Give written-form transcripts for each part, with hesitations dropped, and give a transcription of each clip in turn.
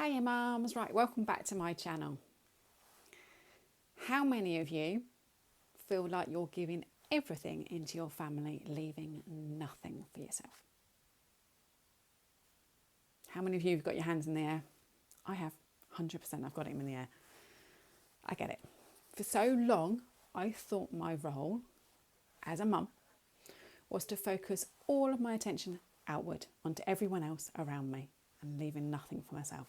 Hiya mums, right, welcome back to my channel. How many of you feel like you're giving everything into your family, leaving nothing for yourself? How many of you have got your hands in the air? I have, 100%, I've got them in the air. I get it. For so long, I thought my role as a mum was to focus all of my attention outward onto everyone else around me and leaving nothing for myself.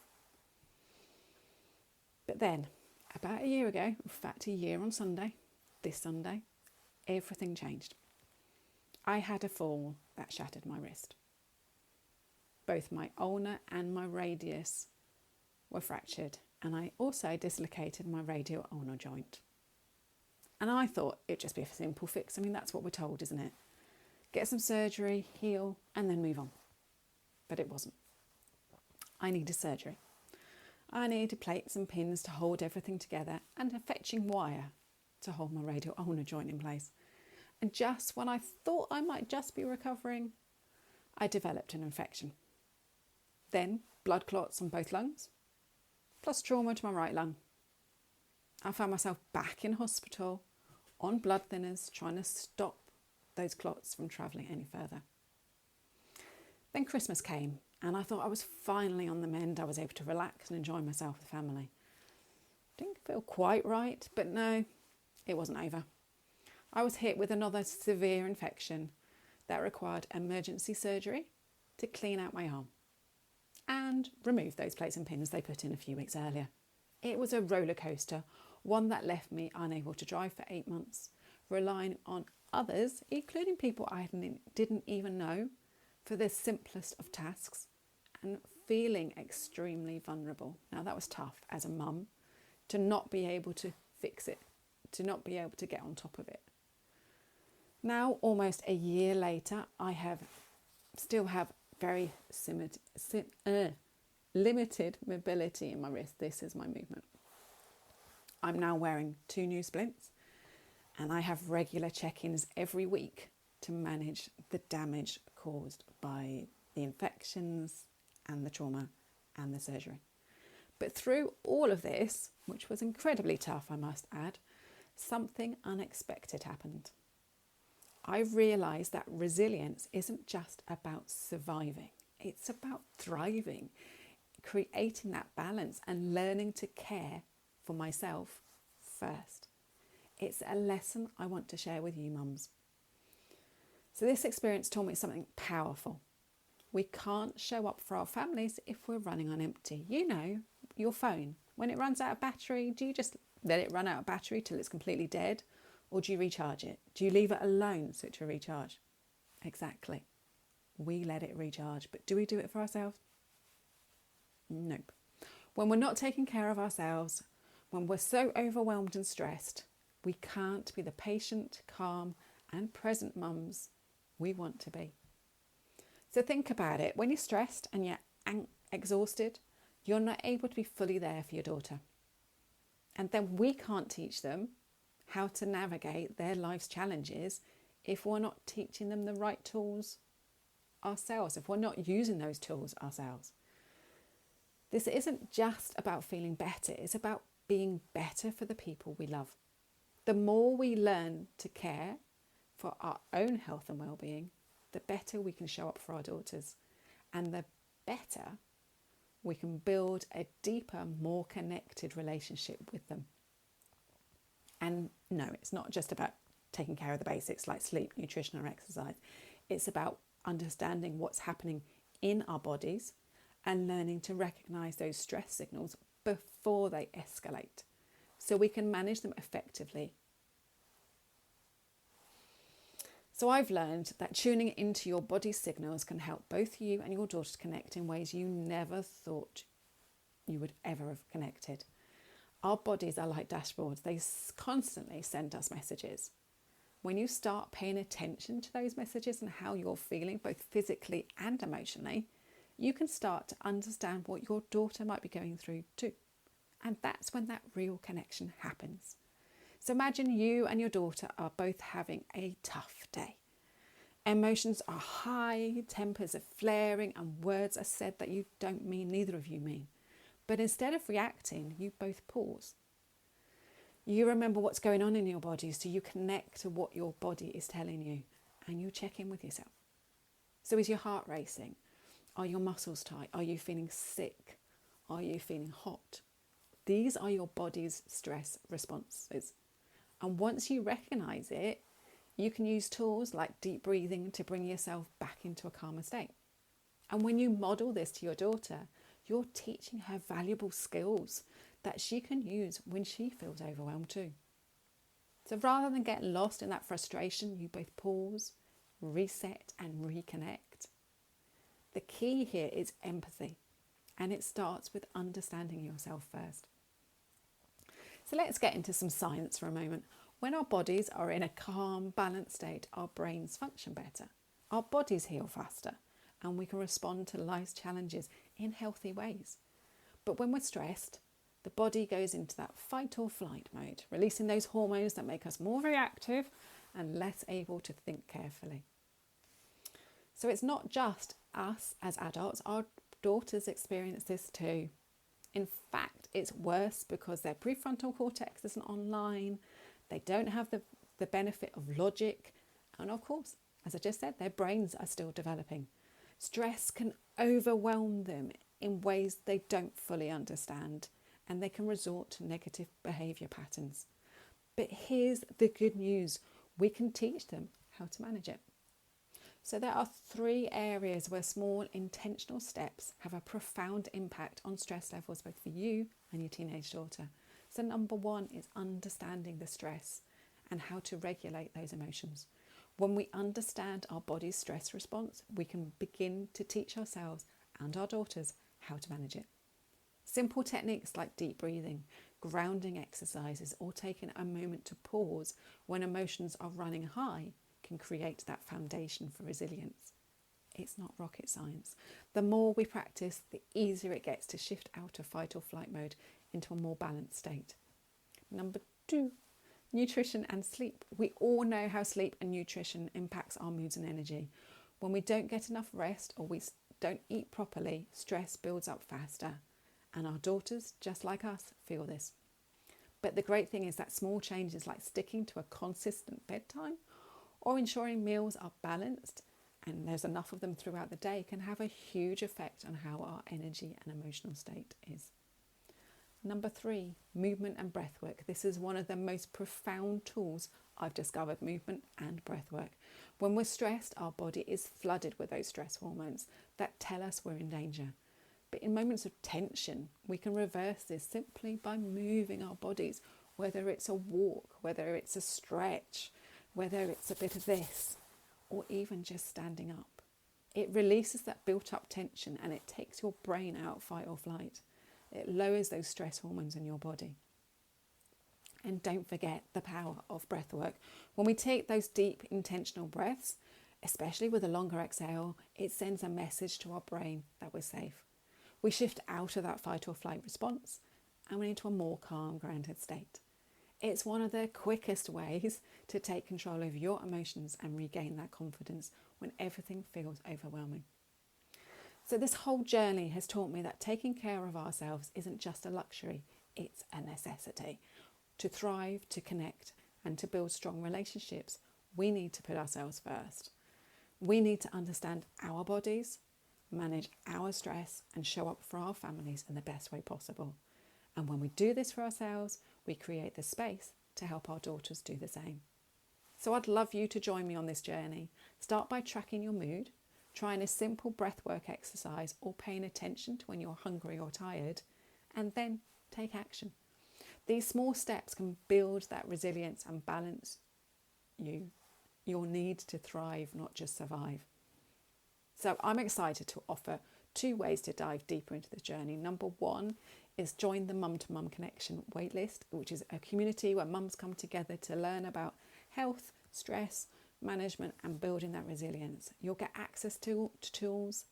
But then, about a year ago, in fact a year on Sunday, this Sunday, everything changed. I had a fall that shattered my wrist. Both my ulnar and my radius were fractured, and I also dislocated my radial ulnar joint. And I thought it'd just be a simple fix. I mean, that's what we're told, isn't it? Get some surgery, heal, and then move on. But it wasn't. I needed surgery. I needed plates and pins to hold everything together and a fetching wire to hold my radial ulnar joint in place. And just when I thought I might just be recovering, I developed an infection. Then blood clots on both lungs, plus trauma to my right lung. I found myself back in hospital on blood thinners, trying to stop those clots from travelling any further. Then Christmas came, and I thought I was finally on the mend. I was able to relax and enjoy myself with the family. Didn't feel quite right, but no, it wasn't over. I was hit with another severe infection that required emergency surgery to clean out my arm and remove those plates and pins they put in a few weeks earlier. It was a roller coaster, one that left me unable to drive for 8 months, relying on others, including people I didn't even know, for the simplest of tasks, and feeling extremely vulnerable. Now that was tough as a mum, to not be able to fix it, to not be able to get on top of it. Now, almost a year later, I still have very limited mobility in my wrist. This is my movement. I'm now wearing 2 new splints, and I have regular check-ins every week to manage the damage caused by the infections and the trauma and the surgery. But through all of this, which was incredibly tough, I must add, something unexpected happened. I realised that resilience isn't just about surviving, it's about thriving, creating that balance and learning to care for myself first. It's a lesson I want to share with you mums. So this experience taught me something powerful. We can't show up for our families if we're running on empty. You know, your phone, when it runs out of battery, do you just let it run out of battery till it's completely dead? Or do you recharge it? Do you leave it alone so to recharge? Exactly. We let it recharge, but do we do it for ourselves? Nope. When we're not taking care of ourselves, when we're so overwhelmed and stressed, we can't be the patient, calm and present mums we want to be. So think about it. When you're stressed and you're exhausted, you're not able to be fully there for your daughter. And then we can't teach them how to navigate their life's challenges if we're not teaching them the right tools ourselves, if we're not using those tools ourselves. This isn't just about feeling better, it's about being better for the people we love. The more we learn to care for our own health and well-being, the better we can show up for our daughters, and the better we can build a deeper, more connected relationship with them. And no, it's not just about taking care of the basics like sleep, nutrition or exercise. It's about understanding what's happening in our bodies and learning to recognise those stress signals before they escalate so we can manage them effectively. So I've learned that tuning into your body's signals can help both you and your daughter connect in ways you never thought you would ever have connected. Our bodies are like dashboards. They constantly send us messages. When you start paying attention to those messages and how you're feeling, both physically and emotionally, you can start to understand what your daughter might be going through too. And that's when that real connection happens. So imagine you and your daughter are both having a tough day. Emotions are high, tempers are flaring, and words are said that you don't mean, neither of you mean. But instead of reacting, you both pause. You remember what's going on in your body, so you connect to what your body is telling you, and you check in with yourself. So is your heart racing? Are your muscles tight? Are you feeling sick? Are you feeling hot? These are your body's stress responses. And once you recognize it, you can use tools like deep breathing to bring yourself back into a calmer state. And when you model this to your daughter, you're teaching her valuable skills that she can use when she feels overwhelmed too. So rather than get lost in that frustration, you both pause, reset and reconnect. The key here is empathy, and it starts with understanding yourself first. So let's get into some science for a moment. When our bodies are in a calm, balanced state, our brains function better. Our bodies heal faster, and we can respond to life's challenges in healthy ways. But when we're stressed, the body goes into that fight or flight mode, releasing those hormones that make us more reactive and less able to think carefully. So it's not just us as adults, our daughters experience this too. In fact, it's worse because their prefrontal cortex isn't online, they don't have the benefit of logic, and of course, as I just said, their brains are still developing. Stress can overwhelm them in ways they don't fully understand, and they can resort to negative behaviour patterns. But here's the good news, we can teach them how to manage it. So there are 3 areas where small intentional steps have a profound impact on stress levels, both for you and your teenage daughter. So number 1 is understanding the stress and how to regulate those emotions. When we understand our body's stress response, we can begin to teach ourselves and our daughters how to manage it. Simple techniques like deep breathing, grounding exercises, or taking a moment to pause when emotions are running high can create that foundation for resilience. It's not rocket science. The more we practice, the easier it gets to shift out of fight or flight mode into a more balanced state. Number 2, nutrition and sleep. We all know how sleep and nutrition impacts our moods and energy. When we don't get enough rest or we don't eat properly, stress builds up faster. And our daughters, just like us, feel this. But the great thing is that small changes like sticking to a consistent bedtime or ensuring meals are balanced and there's enough of them throughout the day can have a huge effect on how our energy and emotional state is. Number 3, movement and breathwork. This is one of the most profound tools I've discovered, movement and breathwork. When we're stressed, our body is flooded with those stress hormones that tell us we're in danger. But in moments of tension, we can reverse this simply by moving our bodies, whether it's a walk, whether it's a stretch, whether it's a bit of this, or even just standing up. It releases that built-up tension and it takes your brain out fight or flight. It lowers those stress hormones in your body. And don't forget the power of breath work. When we take those deep, intentional breaths, especially with a longer exhale, it sends a message to our brain that we're safe. We shift out of that fight or flight response and we're into a more calm, grounded state. It's one of the quickest ways to take control of your emotions and regain that confidence when everything feels overwhelming. So this whole journey has taught me that taking care of ourselves isn't just a luxury, it's a necessity. To thrive, to connect, and to build strong relationships, we need to put ourselves first. We need to understand our bodies, manage our stress, and show up for our families in the best way possible. And when we do this for ourselves, we create the space to help our daughters do the same. So I'd love you to join me on this journey. Start by tracking your mood, trying a simple breathwork exercise or paying attention to when you're hungry or tired, and then take action. These small steps can build that resilience and balance your need to thrive, not just survive. So I'm excited to offer 2 ways to dive deeper into this journey. Number 1 is join the Mum to Mum Connection waitlist, which is a community where mums come together to learn about health, stress, management and building that resilience. You'll get access to tools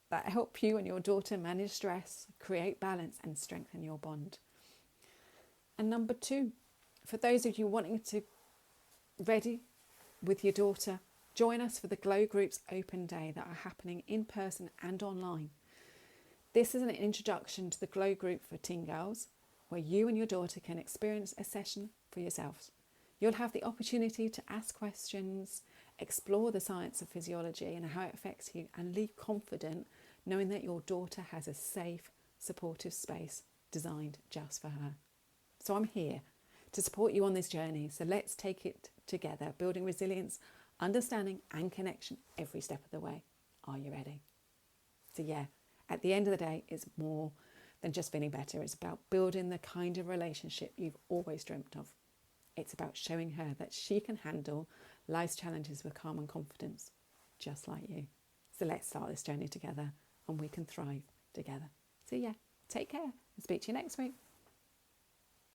that help you and your daughter manage stress, create balance and strengthen your bond. And number 2, for those of you wanting to ready with your daughter, join us for the Glow Group's Open Day that are happening in person and online. This is an introduction to the Glow group for teen girls, where you and your daughter can experience a session for yourselves. You'll have the opportunity to ask questions, explore the science of physiology and how it affects you, and leave confident knowing that your daughter has a safe, supportive space designed just for her. So I'm here to support you on this journey. So let's take it together, building resilience, understanding and connection every step of the way. Are you ready? So yeah, at the end of the day, it's more than just feeling better. It's about building the kind of relationship you've always dreamt of. It's about showing her that she can handle life's challenges with calm and confidence, just like you. So let's start this journey together and we can thrive together. So yeah, take care and speak to you next week.